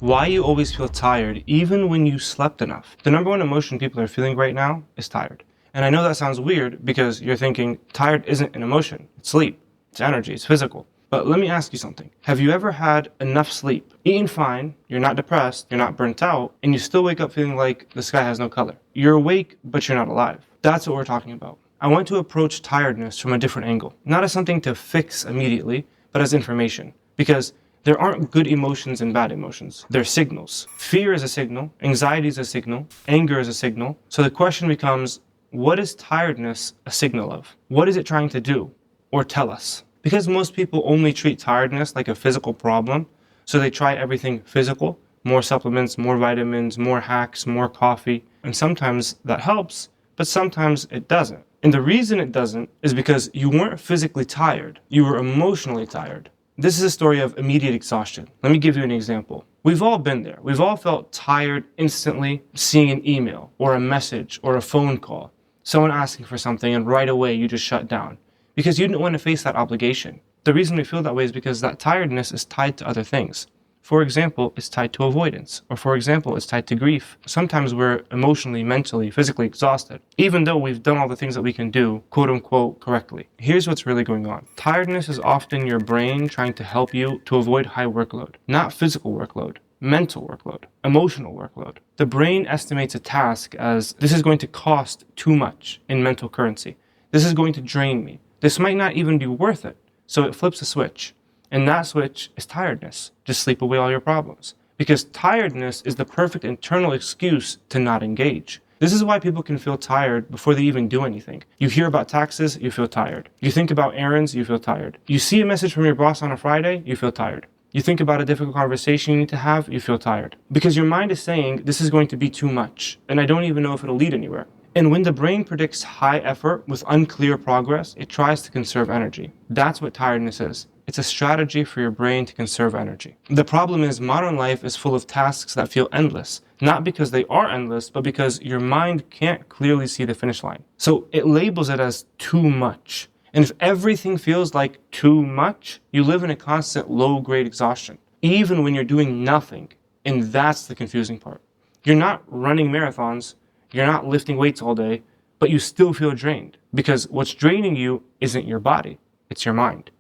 Why you always feel tired even when you slept enough. The number one emotion people are feeling right now is tired. And I know that sounds weird because you're thinking tired isn't an emotion. It's sleep, it's energy, it's physical. But let me ask you something. Have you ever had enough sleep, eaten fine, you're not depressed, you're not burnt out, and you still wake up feeling like the sky has no color? You're awake, but you're not alive. That's what we're talking about. I want to approach tiredness from a different angle, not as something to fix immediately, but as information. Because there aren't good emotions and bad emotions. They're signals. Fear is a signal, anxiety is a signal, anger is a signal. So the question becomes, what is tiredness a signal of? What is it trying to do or tell us? Because most people only treat tiredness like a physical problem, so they try everything physical, more supplements, more vitamins, more hacks, more coffee, and sometimes that helps, but sometimes it doesn't. And the reason it doesn't is because you weren't physically tired, you were emotionally tired. This is a story of immediate exhaustion. Let me give you an example. We've all been there. We've all felt tired instantly seeing an email or a message or a phone call, someone asking for something, and right away you just shut down because you didn't want to face that obligation. The reason we feel that way is because that tiredness is tied to other things. For example, it's tied to avoidance, or for example, it's tied to grief. Sometimes we're emotionally, mentally, physically exhausted, even though we've done all the things that we can do, quote unquote, correctly. Here's what's really going on. Tiredness is often your brain trying to help you to avoid high workload, not physical workload, mental workload, emotional workload. The brain estimates a task as this is going to cost too much in mental currency. This is going to drain me. This might not even be worth it. So it flips a switch. And that switch is tiredness. Just sleep away all your problems. Because tiredness is the perfect internal excuse to not engage. This is why people can feel tired before they even do anything. You hear about taxes, you feel tired. You think about errands, you feel tired. You see a message from your boss on a Friday, you feel tired. You think about a difficult conversation you need to have, you feel tired. Because your mind is saying, this is going to be too much, and I don't even know if it'll lead anywhere. And when the brain predicts high effort with unclear progress, it tries to conserve energy. That's what tiredness is. It's a strategy for your brain to conserve energy. The problem is modern life is full of tasks that feel endless, not because they are endless, but because your mind can't clearly see the finish line. So it labels it as too much. And if everything feels like too much, you live in a constant low-grade exhaustion, even when you're doing nothing. And that's the confusing part. You're not running marathons, you're not lifting weights all day, but you still feel drained because what's draining you isn't your body, it's your mind.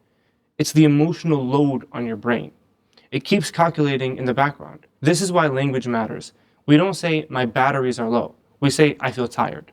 It's the emotional load on your brain. It keeps calculating in the background. This is why language matters. We don't say, my batteries are low. We say, I feel tired.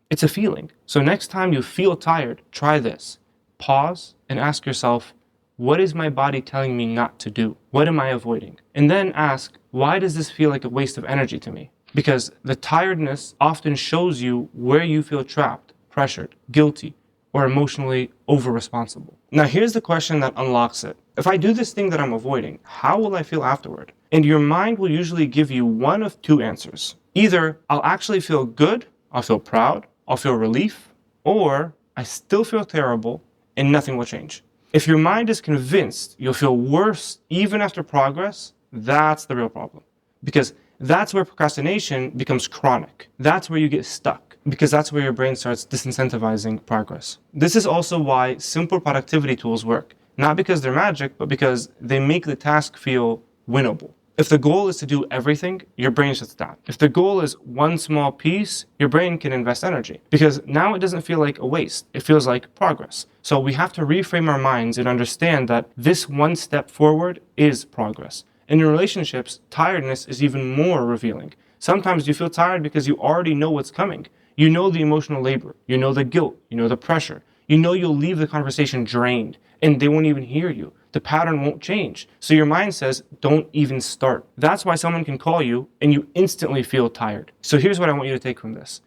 It's a feeling. So next time you feel tired, try this. Pause and ask yourself, what is my body telling me not to do? What am I avoiding? And then ask, why does this feel like a waste of energy to me? Because the tiredness often shows you where you feel trapped, pressured, guilty, or emotionally over-responsible. Now here's the question that unlocks it. If I do this thing that I'm avoiding, how will I feel afterward? And your mind will usually give you one of two answers. Either I'll actually feel good, I'll feel proud, I'll feel relief, or I still feel terrible and nothing will change. If your mind is convinced you'll feel worse even after progress, that's the real problem. Because that's where procrastination becomes chronic. That's where you get stuck. Because that's where your brain starts disincentivizing progress. This is also why simple productivity tools work. Not because they're magic, but because they make the task feel winnable. If the goal is to do everything, your brain shuts down. If the goal is one small piece, your brain can invest energy. Because now it doesn't feel like a waste, it feels like progress. So we have to reframe our minds and understand that this one step forward is progress. And in relationships, tiredness is even more revealing. Sometimes you feel tired because you already know what's coming. You know the emotional labor, you know the guilt, you know the pressure. You know you'll leave the conversation drained and they won't even hear you. The pattern won't change. So your mind says, don't even start. That's why someone can call you and you instantly feel tired. So here's what I want you to take from this.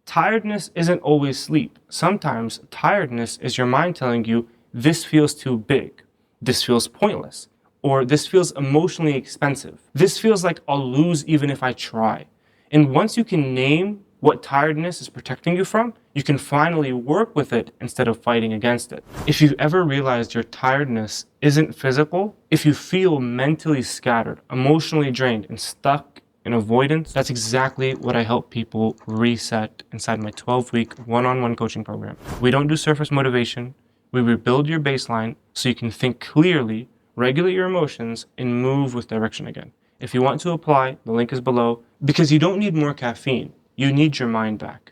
Tiredness isn't always sleep. Sometimes tiredness is your mind telling you, this feels too big, this feels pointless, or this feels emotionally expensive. This feels like I'll lose even if I try. And once you can name what tiredness is protecting you from, you can finally work with it instead of fighting against it. If you've ever realized your tiredness isn't physical, if you feel mentally scattered, emotionally drained, and stuck in avoidance, that's exactly what I help people reset inside my 12-week one-on-one coaching program. We don't do surface motivation. We rebuild your baseline so you can think clearly, regulate your emotions, and move with direction again. If you want to apply, the link is below, because you don't need more caffeine. You need your mind back.